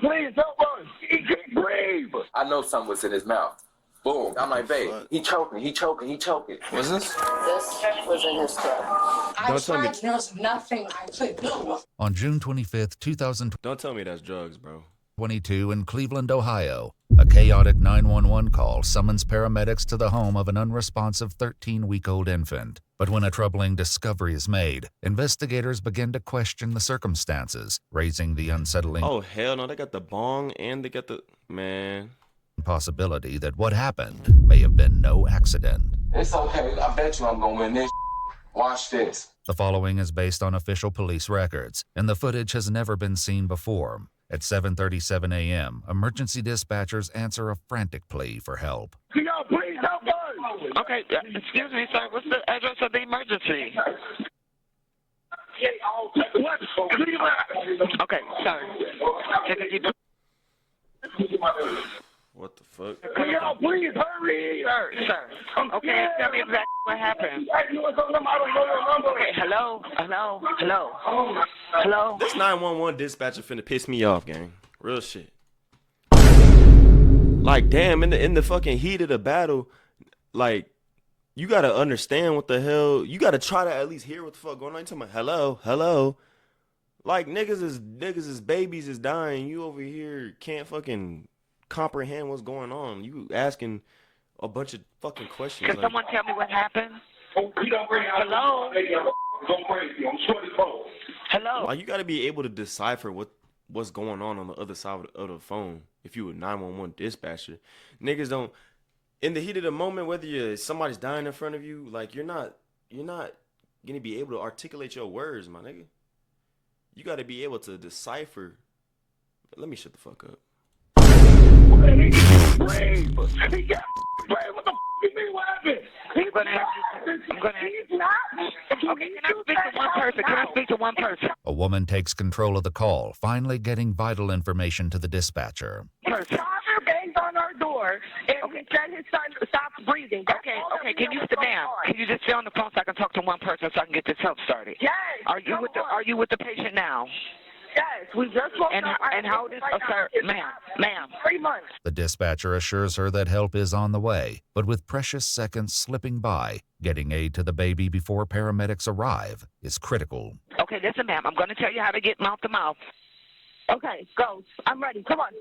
please help us. He can't breathe. I know something was in his mouth. Boom. I'm like, babe, he choking. What's this? This was in his throat. Don't tell me. There was nothing I could do. On June 25th, 2022, Don't tell me that's drugs, bro. in Cleveland, Ohio, a chaotic 911 call summons paramedics to the home of an unresponsive 13-week-old infant. But when a troubling discovery is made, investigators begin to question the circumstances, raising the unsettling Oh, hell no. They got the bong and they got the... Man. possibility that what happened may have been no accident. It's okay. I bet you I'm gonna win this. Watch this. The following is based on official police records, and the footage has never been seen before. At 7:37 a.m., emergency dispatchers answer a frantic plea for help. Can y'all please help us? Okay, excuse me, sir. What's the address of the emergency? What? Cleveland. Okay, sorry. Take a deep breath. What the fuck? Can y'all please hurry? Sir. Okay, tell me exactly what happened. Okay, hello? This 911 dispatcher finna piss me off, gang. Real shit. Like, damn, in the fucking heat of the battle, like, you gotta understand what the hell. You gotta try to at least hear what the fuck going on. You talking about hello. Like, niggas is babies is dying. You over here can't fucking comprehend what's going on. You asking a bunch of fucking questions. Can someone tell me what happened? Hello? Hello? Like, you gotta be able to decipher what's going on the other side of the phone. If you a 911 dispatcher, niggas don't. In the heat of the moment, whether somebody's dying in front of you, like you're not gonna be able to articulate your words, my nigga. You gotta be able to decipher. Let me shut the fuck up. He got brave. What the you mean? What happened? I'm gonna ask you. He's not. Okay, can I speak to one person? A woman takes control of the call, finally getting vital information to the dispatcher. His father banged on our door, and he said his son stopped breathing. Okay, can you sit down? Can you just stay on the phone so I can talk to one person so I can get this help started? Yes. Are you with the patient now? Yes, we just woke And up. how old is sir, ma'am? 3 months. The dispatcher assures her that help is on the way, but with precious seconds slipping by, getting aid to the baby before paramedics arrive is critical. Okay, listen, ma'am. I'm going to tell you how to get mouth to mouth. Okay, go. I'm ready. Come on.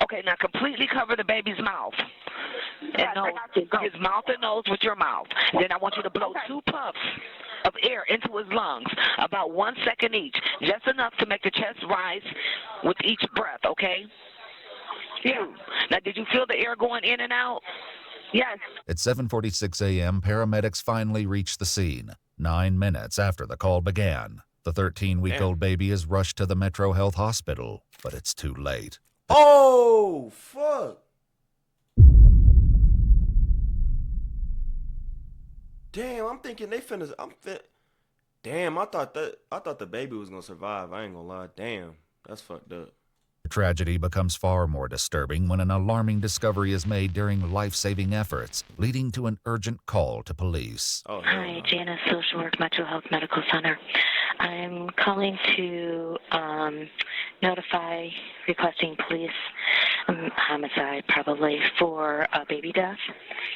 Okay, now completely cover the baby's mouth. Yes, I got you. Go. His mouth and nose with your mouth. Then I want you to blow 2 puffs of air into his lungs, about 1 second each, just enough to make the chest rise with each breath, okay? Yeah. Now, did you feel the air going in and out? Yes. At 7:46 a.m., paramedics finally reach the scene, 9 minutes after the call began. The 13-week-old baby is rushed to the Metro Health Hospital, but it's too late. Oh, fuck. Damn, I'm thinking they finna. Damn, I thought the baby was gonna survive. I ain't gonna lie. Damn, that's fucked up. The tragedy becomes far more disturbing when an alarming discovery is made during life-saving efforts, leading to an urgent call to police. Oh, Hi, Janice, Social Work Metro Health Medical Center. I'm calling to notify requesting police homicide, probably, for a baby death.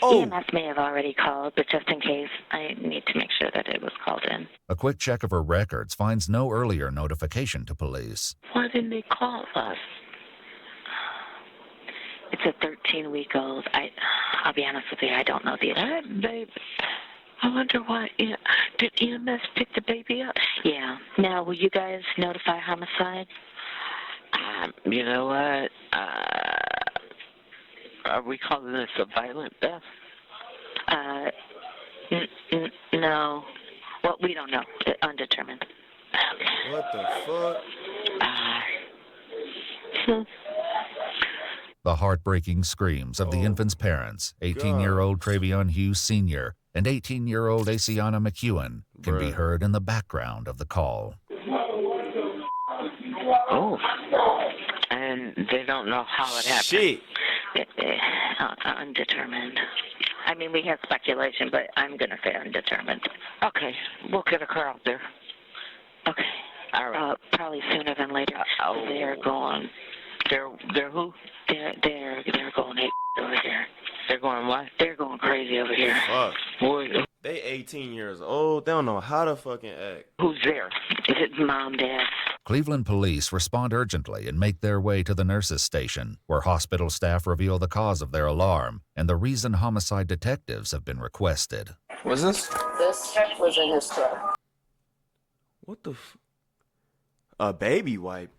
Oh. EMS may have already called, but just in case, I need to make sure that it was called in. A quick check of her records finds no earlier notification to police. Why didn't they call us? It's a 13-week-old. I'll be honest with you, I don't know the address. I wonder why. Did EMS pick the baby up? Yeah. Now, will you guys notify homicide? You know what? Are we calling this a violent death? No. Well, we don't know. Undetermined. Okay. What the fuck? The heartbreaking screams of the infant's parents, 18-year-old Travion Hughes Sr. and 18-year-old Asiana McEwen, can be heard in the background of the call. Oh. And they don't know how it happened. Shit. Undetermined. I mean, we have speculation, but I'm going to say undetermined. Okay, we'll get a car out there. Okay. All right. Probably sooner than later. They're going. They're who? They're going over here. They're going what? They're going crazy over here. Fuck. Boy, They 18 years old. They don't know how to fucking act. who's there? Is it Mom, Dad? Cleveland police respond urgently and make their way to the nurses' station, where hospital staff reveal the cause of their alarm and the reason homicide detectives have been requested. What's this? This was in his throat. What the a baby wipe?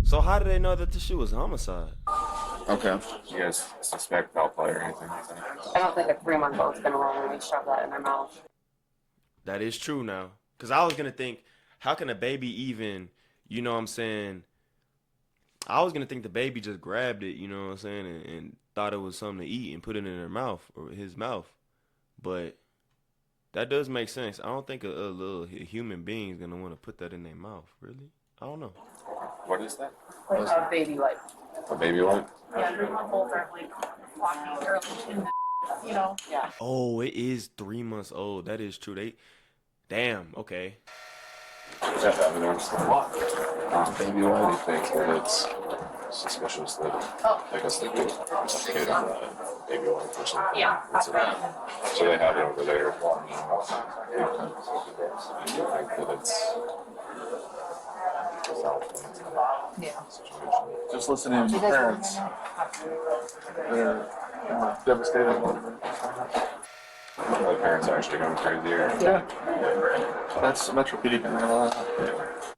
So how do they know that this shit was homicide? Okay. You guys suspect foul play or anything like that? I don't think a 3-month-old's gonna randomly shove that in their mouth. That is true now. Because I was going to think, how can a baby even, you know what I'm saying? I was going to think the baby just grabbed it, you know what I'm saying, and thought it was something to eat and put it in her mouth or his mouth. But that does make sense. I don't think a little human being is going to want to put that in their mouth, really. I don't know. What is that? Like a baby wipe. A baby wipe? Yeah, 3-month-olds are like walking early in the, you know. Yeah. Oh, it is 3 months old. That is true. Damn, okay. Is that evidence? Baby wipe, you think that it's suspicious that I guess they could kid on a baby wipe or something? Yeah. So they have it over there. You think that it's Yeah. Just listening to the parents. They're devastated. the parents are actually going crazy here. Yeah. That's Metro PD.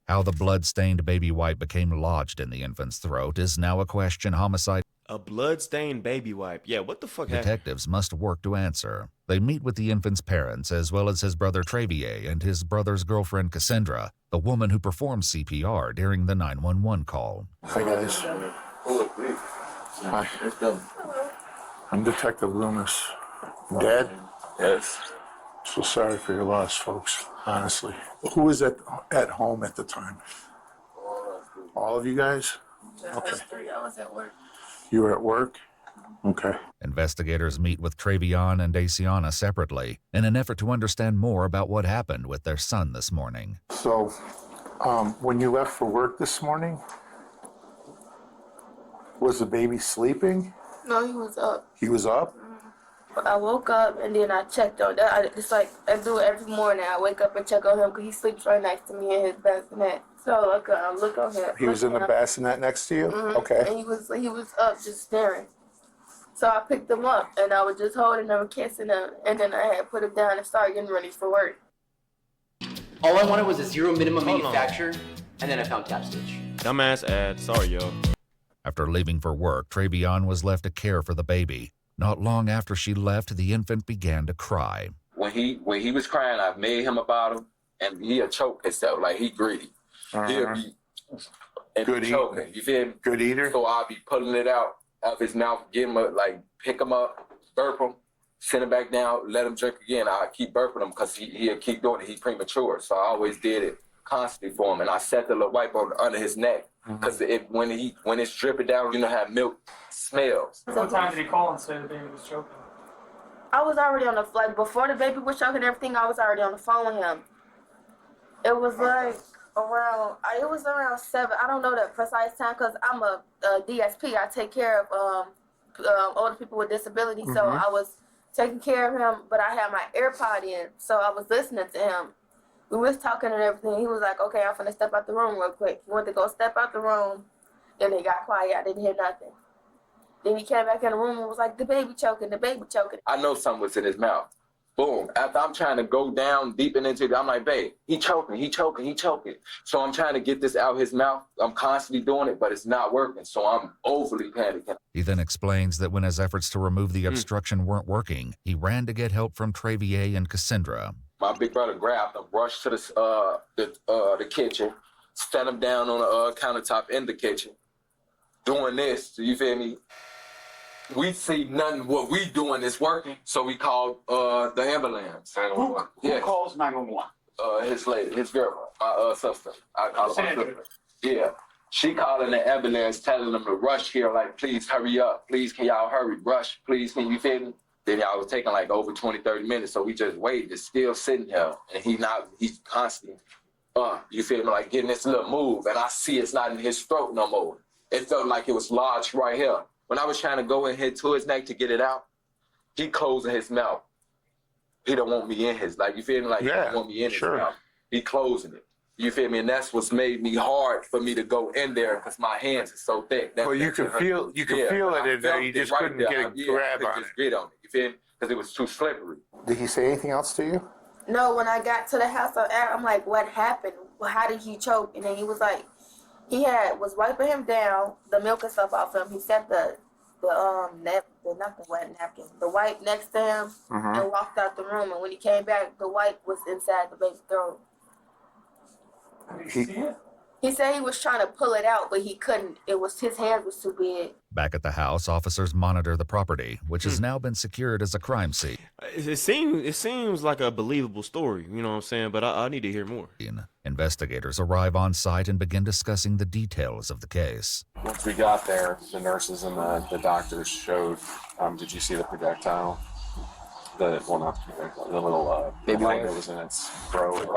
How the blood-stained baby wipe became lodged in the infant's throat is now a question homicide A blood-stained baby wipe. Yeah, what the fuck happened? detectives must work to answer. They meet with the infant's parents, as well as his brother Travier and his brother's girlfriend Cassandra, the woman who performed CPR during the 911 call. Hi, guys. Hi. I'm Detective Loomis. Dad? Yes. So sorry for your loss, folks, honestly. Who was at home at the time? All of you guys? Okay. I was at work. You were at work? Okay. Investigators meet with Travion and Daciana separately in an effort to understand more about what happened with their son this morning. So, when you left for work this morning, was the baby sleeping? No, he was up. He was up? But I woke up and then I checked on that. It's like I do it every morning. I wake up and check on him because he sleeps right next to me in his bassinet. So I look on him. He was in the bassinet next to you? Mm-hmm. Okay. And he was up just staring. So I picked him up and I was just holding him and kissing him. And then I had put him down and started getting ready for work. All I wanted was a zero minimum Hold manufacturer, and then I found Tap Stitch. Dumbass ad. Sorry, yo. After leaving for work, Travion was left to care for the baby. Not long after she left, the infant began to cry. When he was crying, I made him a bottle, and he'll choke himself like he greedy. He'll be and Good choking. eater. You feel me? Good eater? So I'll be pulling it out of his mouth, get him pick him up, burp him, send him back down, let him drink again. I keep burping him because he'll keep doing it. He's premature, so I always did it constantly for him, and I set the little wipe under his neck because when it's dripping down, you know how milk smells. What time did he call and say the baby was choking? I was already on the flight. Before the baby was choking and everything, I was already on the phone with him. It was around 7. I don't know the precise time because I'm a DSP. I take care of older people with disabilities. So I was taking care of him, but I had my AirPod in, so I was listening to him. We was talking and everything. He was like, okay, I'm finna step out the room real quick. He went to go step out the room. Then he got quiet. I didn't hear nothing. Then he came back in the room and was like, the baby choking, the baby choking. I know something was in his mouth. Boom. After I'm trying to go down deep into it, I'm like, babe, he choking. So I'm trying to get this out of his mouth. I'm constantly doing it, but it's not working. So I'm overly panicking. He then explains that when his efforts to remove the obstruction weren't working, he ran to get help from Travier and Cassandra. My big brother grabbed him, rushed to the kitchen, set him down on the countertop in the kitchen, doing this. You feel me? We see nothing. What we doing is working, so we called the ambulance. Who calls 911? His girl, my sister. I call her my sister. Yeah. She calling the ambulance, telling them to rush here, like, please hurry up. Please, can y'all hurry? Rush, please, can you feel me? Then I was taking like over 20, 30 minutes. So we just waited. It's still sitting here. And he's constantly, you feel me, like getting this little move. And I see it's not in his throat no more. It felt like it was lodged right here. When I was trying to go in here to his neck to get it out, he closing his mouth. He don't want me in his, like, you feel me? Like, he don't want me in his mouth. He closing it. You feel me? And that's what's made me hard for me to go in there because my hands are so thick. Well, you can feel it in there. You just couldn't get a grab on it. Just get on it. You feel me? Because it was too slippery. Did he say anything else to you? No, when I got to the house, I'm like, what happened? Well, how did he choke? And then he was like, was wiping him down, the milk and stuff off him. He set the wipe next to him and walked out the room. And when he came back, the wipe was inside the baby's throat. Did you see it? He said he was trying to pull it out, but he couldn't. His hand was too big. Back at the house, officers monitor the property, which has now been secured as a crime scene. It seems like a believable story, you know what I'm saying? But I need to hear more. Investigators arrive on site and begin discussing the details of the case. Once we got there, the nurses and the doctors showed, did you see the projectile? The little baby light that was in its throat.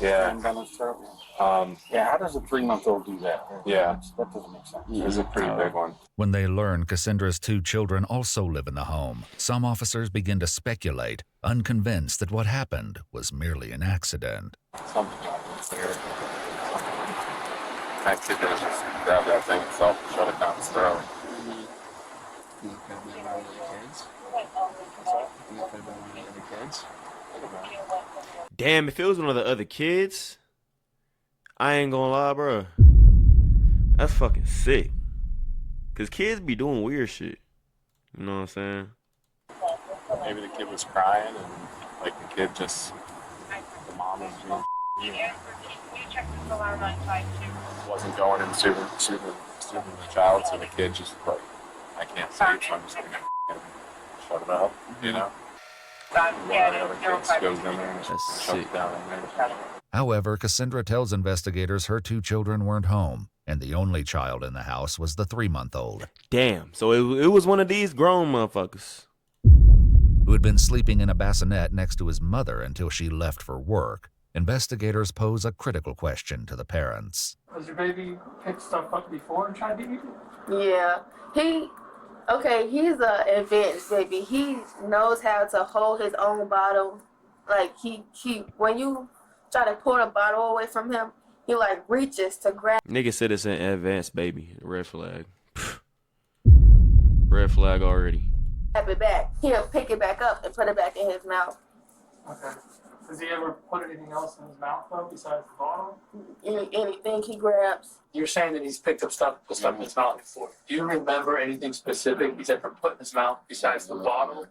Yeah. How does a 3-month-old do that? Yeah. That doesn't make sense. It was a pretty big one. When they learn Cassandra's 2 children also live in the home, some officers begin to speculate, unconvinced that what happened was merely an accident. Something happens there. Accident, just grab that thing itself and shut it down his throat. Damn, if it was one of the other kids, I ain't gonna lie, bro. That's fucking sick. Cause kids be doing weird shit. You know what I'm saying? Maybe the kid was crying and like the kid just, the mom was being, wasn't going and soothing the child, so the kid just like, I can't sleep, so I'm just gonna shut it up, you know? One of the other kids goes in there and That's shuts sick. it down in there. However, Cassandra tells investigators her 2 children weren't home, and the only child in the house was the 3-month-old. Damn. So it was one of these grown motherfuckers who had been sleeping in a bassinet next to his mother until she left for work. Investigators pose a critical question to the parents. Has your baby picked stuff up before and tried to eat it? Yeah. He's a advanced baby. He knows how to hold his own bottle. Like, he when you try to pull the bottle away from him, he, like, reaches to grab. Nigga said it's an advanced baby. Red flag. Red flag already. It back. He'll pick it back up and put it back in his mouth. Okay. Does he ever put anything else in his mouth, though, besides the bottle? Anything he grabs. You're saying that he's picked up stuff, put stuff in his mouth before. Do you remember anything specific he's ever put in his mouth besides the bottle?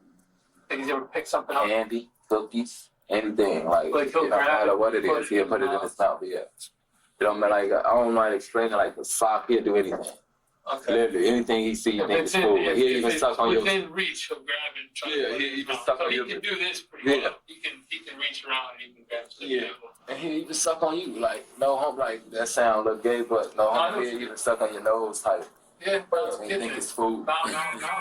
Think he's ever picked something up? Candy, cookies, anything. Like Like he'll it don't grab matter it, what it put is, it he'll in put it his in his mouth, yeah. It don't matter, like, I don't mind explaining, like the sock, he'll do anything. Okay. Literally, anything he see, you If think it's it's cool. He'll even within suck on your... within reach, he'll grab it and try to Yeah, put it he'll in his even mouth. suck So on he your... can do this pretty Yeah. well. He can reach around and he can grab stuff. Yeah. And he'll even suck on you, like, no hump, like, that sound look gay, but no hump, he'll even suck on your nose type. Yeah, bro. You think it's food. No.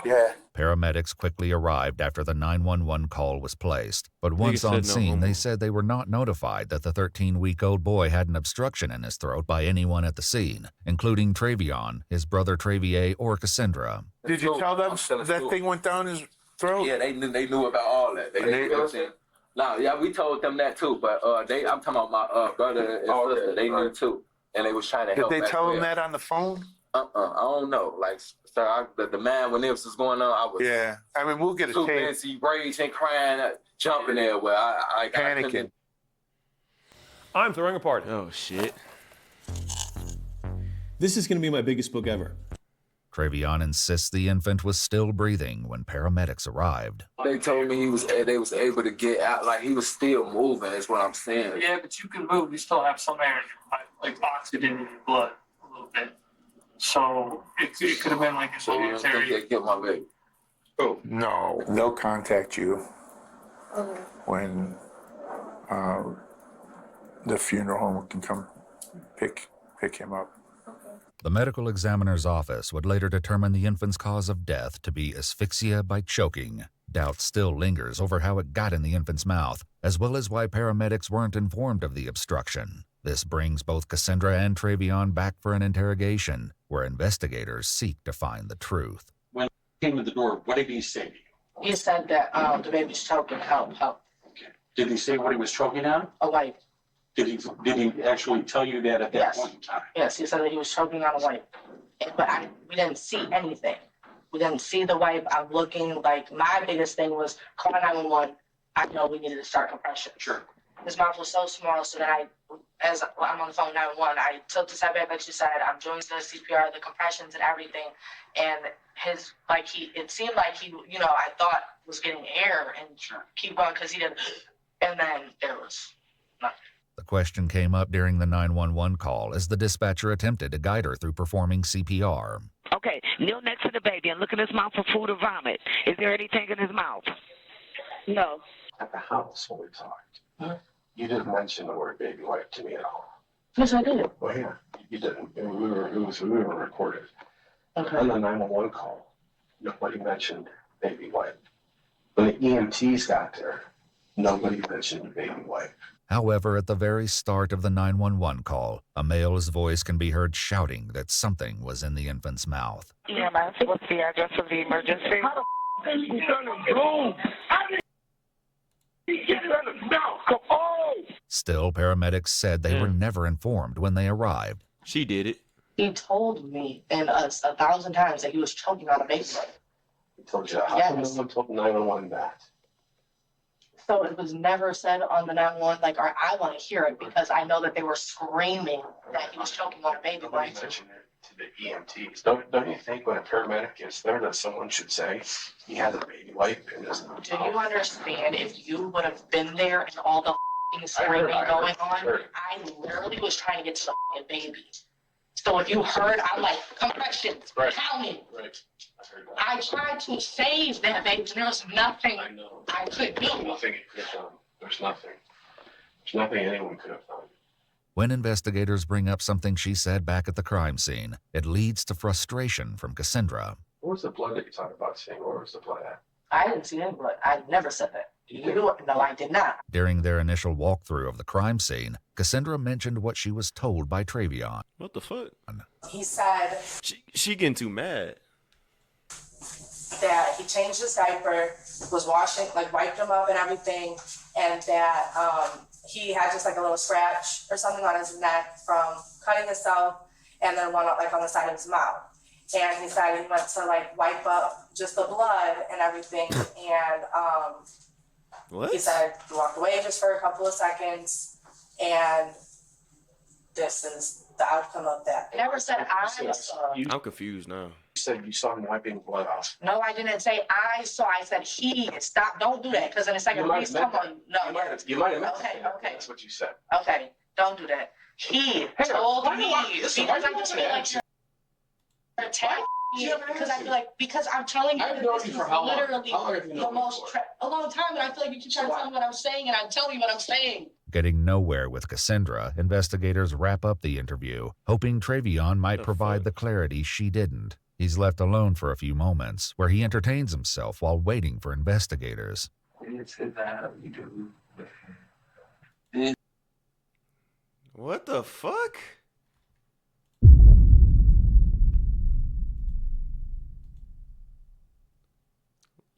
Yeah. Paramedics quickly arrived after the 911 call was placed, but once said on no scene, homo. they said they were not notified that the 13-week-old boy had an obstruction in his throat by anyone at the scene, including Travion, his brother Travier, or Cassandra. Did you tell them I'm still in that school. thing went down his throat? Yeah, they knew about all that. They knew everything. No, yeah, we told them that too, but I'm talking about my brother and sister. They knew too, and they was trying to Did help. they back tell him there. that on the phone? I don't know. Like, sir, the man when this was going on, I was Yeah. I mean, we'll get a too tape. busy raging, crying, jumping everywhere. I Panicking. I'm throwing a party. Oh shit. This is going to be my biggest book ever. Travion insists the infant was still breathing when paramedics arrived. They told me they was able to get out, like he was still moving. That's what I'm saying. Yeah, but you can move. You still have some air in your body, like oxygen in your blood a little bit. So it could have been like a So you don't think voluntary. they killed my baby? Oh No. They'll contact you Okay. when the funeral home can come pick him up. The medical examiner's office would later determine the infant's cause of death to be asphyxia by choking, Doubt still lingers over how it got in the infant's mouth, as well as why paramedics weren't informed of the obstruction. This brings both Cassandra and Travion back for an interrogation, where investigators seek to find the truth. When he came to the door, what did he say to you? He said that the baby's choking. Help. Okay. Did he say what he was choking on? A wipe. Did he actually tell you that at that Yes. point in time? Yes, he said that he was choking on a wipe. But we didn't see anything. We didn't see the wipe. I'm looking, like, my biggest thing was call 911. I know we needed to start compression. Sure. His mouth was so small, so that as I'm on the phone 911, I took the step back, like you said. I'm doing the CPR, the compressions and everything. And it seemed like he, I thought was getting air and keep going because he didn't. And then there was nothing. The question came up during the 911 call as the dispatcher attempted to guide her through performing CPR. Okay, kneel next to the baby and look in his mouth for food or vomit. Is there anything in his mouth? No. At the house when we talked, you didn't mention the word baby wipe to me at all. Yes, I did. Well, yeah, you didn't. We were recorded. Okay. On the 911 call, nobody mentioned baby wipe. When the EMTs got there, nobody mentioned baby wipe. However, at the very start of the 911 call, a male's voice can be heard shouting that something was in the infant's mouth. EMS, what's the address of the emergency? How the f*** is he gonna go? How did he get it out of his mouth? Come on! Still, paramedics said they were never informed when they arrived. She did it. He told me and us 1,000 times that he was choking on a baby. He told you. How come no one told 911 that? So it was never said on the 911, or I want to hear it because I know that they were screaming that he was choking on a baby. Nobody mentioned it to the EMTs. Don't you think when a paramedic gets there that someone should say he has a baby wipe in his mouth? Do you understand if you would have been there and all the screaming going on? I literally was trying to get to the baby. So if you heard, I'm like, compression, counting. Right. I tried to save that baby, and there was nothing I could do. There's nothing you could have done. There's nothing. There's nothing anyone could have done. When investigators bring up something she said back at the crime scene, it leads to frustration from Cassandra. What was the blood that you talked about seeing? Where was the blood at? I didn't see any blood. I never said that. No, I did not. During their initial walkthrough of the crime scene, Cassandra mentioned what she was told by Travion. What the fuck? He said She getting too mad. that he changed his diaper, was washing, wiped him up and everything, and that he had just a little scratch or something on his neck from cutting himself, and then one on the side of his mouth. And he said he went to wipe up just the blood and everything, and What? he said he walked away just for a couple of seconds, and this is the outcome of that. I never said I saw. I'm confused now. You said you saw him wiping blood off. No, I didn't say I saw. I said he. Stop. Don't do that. Because in a second, You might please have tell meant me. that. No. You might have meant Okay, that. okay. That's what you said. Okay. Don't do that. He told me. Because I just feel like you're attacking me. Because I feel like, because I'm telling you I've that known this you is for how long? literally How long have you known the me most, for? a long time. And I feel like you keep trying to tell me what I'm saying, and I'm telling you what I'm saying. Getting nowhere with Cassandra, investigators wrap up the interview, hoping Travion might provide the clarity she didn't. He's left alone for a few moments, where he entertains himself while waiting for investigators. What the fuck?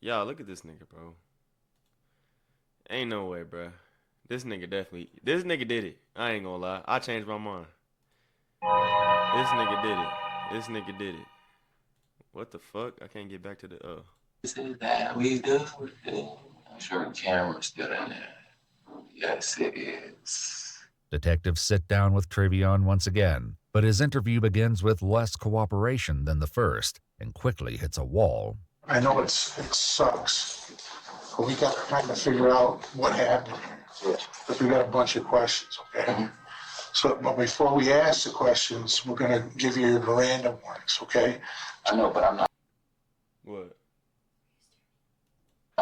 Y'all, look at this nigga, bro. Ain't no way, bro. This nigga did it. I ain't gonna lie. I changed my mind. This nigga did it. This nigga did it. What the fuck? I can't get back to the Is it that we do? I'm sure the camera's still in there. Yes, it is. Detectives sit down with Travion once again, but his interview begins with less cooperation than the first and quickly hits a wall. I know it sucks, but we got to kind of figure out what happened here. Because we got a bunch of questions, okay? So, but before we ask the questions, we're going to give you the random ones, okay? I know, but I'm not What?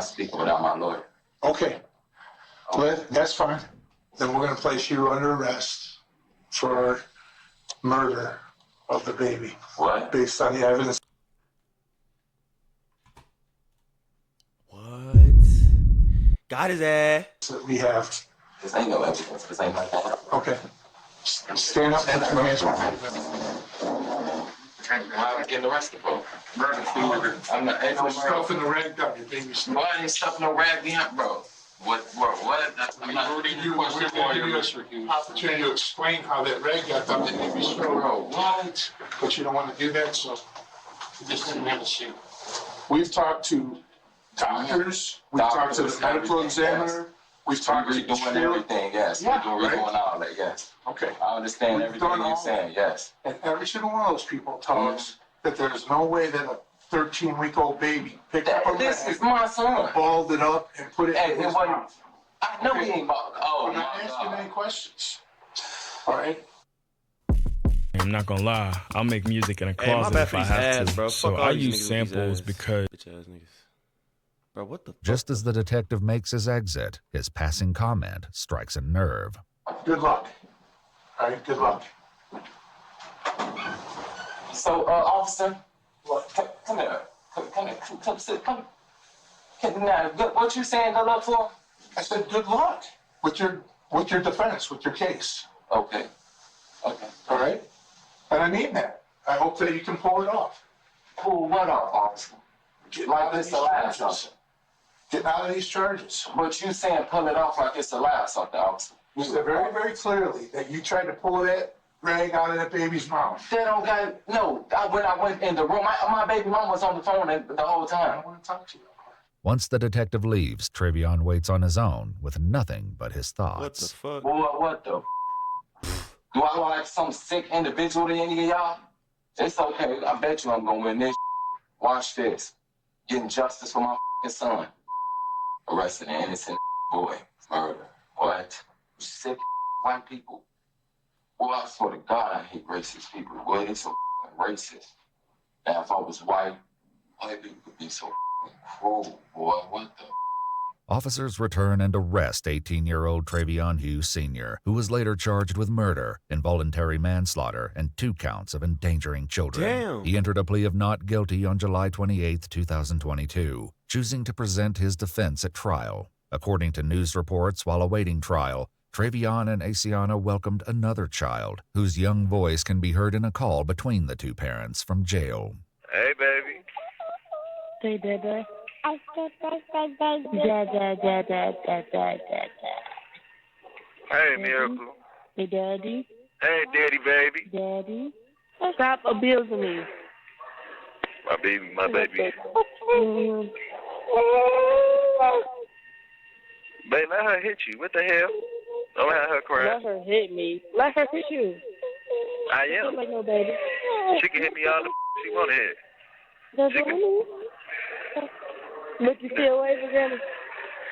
speaking without my lawyer. Okay, well, that's fine. Then we're going to place you under arrest for murder of the baby. What? Based on the evidence. What? Got his ass. that we have. This ain't no evidence. This ain't like that. Okay. Stand up and put your hands on. Why am I getting arrested for? I'm not. Ain't no Stuff in the rag down your baby's. Why ain't stuff no rag behind, bro? What? I'm not. We're gonna give you an opportunity to explain how that rag got down your baby's throat. Bro, what? But you don't want to do that, so you just didn't have a shoot. We've talked to doctors, we've talked to the medical examiner, we've talked to doing everything, yes. Yeah, We're right? doing all that, yes. Okay. I understand We've everything done you're all saying, yes. And every single one of those people tell us that there's no way that a 13-week-old baby picked up a This rag, is my son. balled it up, and put it Hey, in it his wasn't. mouth. I know he ain't bald. Oh I'm not my asking God. any questions. All right? I'm not gonna lie, I'll make music in a Hey, my closet bad if for I these have ads, to. bro. So Fuck all I these use niggas with these samples ads. because Bitch ass niggas. Bro, what the fuck? Just as the detective makes his exit, his passing comment strikes a nerve. Good luck. All right, good luck. So, officer, come here. Come sit. Come. Now, what you saying good luck for? I said good luck with your defense, with your case. Okay. All right? And I mean that. I hope that you can pull it off. Pull what off, officer? Like this the last something. Getting out of these charges. But you saying pull it off like it's the last something, officer. You said very, very clearly that you tried to pull that rag out of that baby's mouth. They don't got, no, when I went in the room, my baby mom was on the phone the whole I time. don't want to talk to you. Once the detective leaves, Trevion waits on his own with nothing but his What the thoughts. fuck? What the? Do I look like some sick individual to any of y'all? It's okay. I bet you I'm gonna win this. Watch this. Getting justice for my son. Arresting an innocent boy. Murder. What? Sick white people. Well, I swear to God, I hate racist people. Boy, they so racist. Now, if I was white people could be so cruel. Boy, what the? Officers return and arrest 18-year-old Trevion Hughes Sr., who was later charged with murder, involuntary manslaughter, and 2 counts of endangering children. Damn. He entered a plea of not guilty on July 28, 2022, choosing to present his defense at trial. According to news reports, while awaiting trial, Trevion and Asiana welcomed another child, whose young voice can be heard in a call between the 2 parents from jail. Hey, baby. Hey, baby. Dad. Hey, Miracle. Hey, Daddy. Hey, Daddy, baby. Daddy. Stop abusing me. My baby. Babe, let her hit you. What the hell? Don't have her cry. Let her hit me. Let her hit you. I am. Like no baby. She can hit me all the she want to hit. That's She what I can, mean. Look, you still waving, Granny?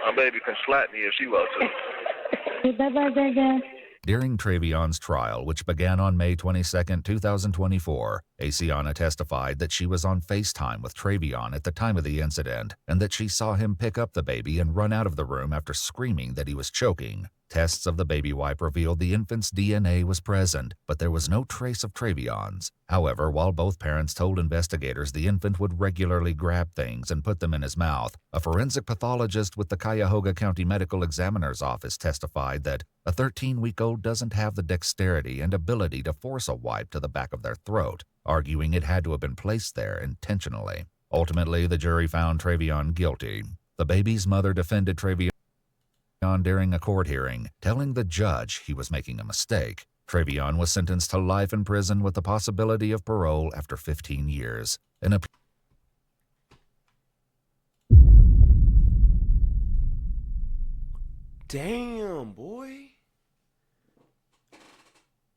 my baby can slap me if she wants to. Bye-bye, Dad. During Trevion's trial, which began on May 22, 2024, Asiana testified that she was on FaceTime with Trevion at the time of the incident and that she saw him pick up the baby and run out of the room after screaming that he was choking. Tests of the baby wipe revealed the infant's DNA was present, but there was no trace of Trevion's. However, while both parents told investigators the infant would regularly grab things and put them in his mouth, a forensic pathologist with the Cuyahoga County Medical Examiner's Office testified that a 13-week-old doesn't have the dexterity and ability to force a wipe to the back of their throat, arguing it had to have been placed there intentionally. Ultimately, the jury found Trevion guilty. The baby's mother defended Trevion during a court hearing, telling the judge he was making a mistake. Trevion was sentenced to life in prison with the possibility of parole after 15 years. Damn, boy.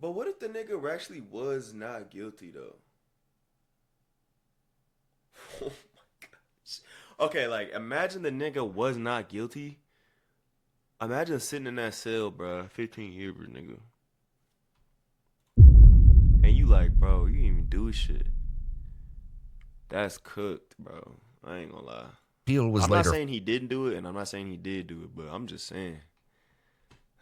But what if the nigga actually was not guilty, though? Oh my gosh. Okay, like, imagine the nigga was not guilty. Imagine sitting in that cell, bro, 15 years, nigga. And you like, bro, you didn't even do shit. That's cooked, bro. I ain't gonna lie. Appeal was I'm later not saying he didn't do it, and I'm not saying he did do it, but I'm just saying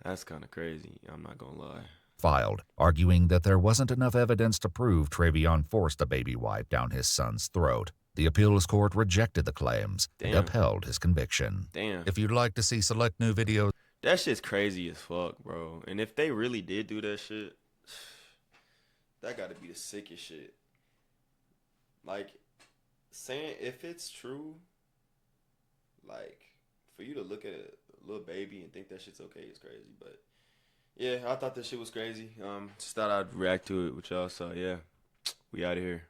that's kind of crazy. I'm not gonna lie. filed, arguing that there wasn't enough evidence to prove Trevion forced a baby wipe down his son's throat. The appeals court rejected the claims and Damn. upheld his conviction. Damn. If you'd like to see select new videos, That shit's crazy as fuck, bro. And if they really did do that shit, that gotta be the sickest shit. Like, saying if it's true, like, for you to look at a little baby and think that shit's okay is crazy. But yeah, I thought that shit was crazy. Just thought I'd react to it with y'all. So yeah, we out of here.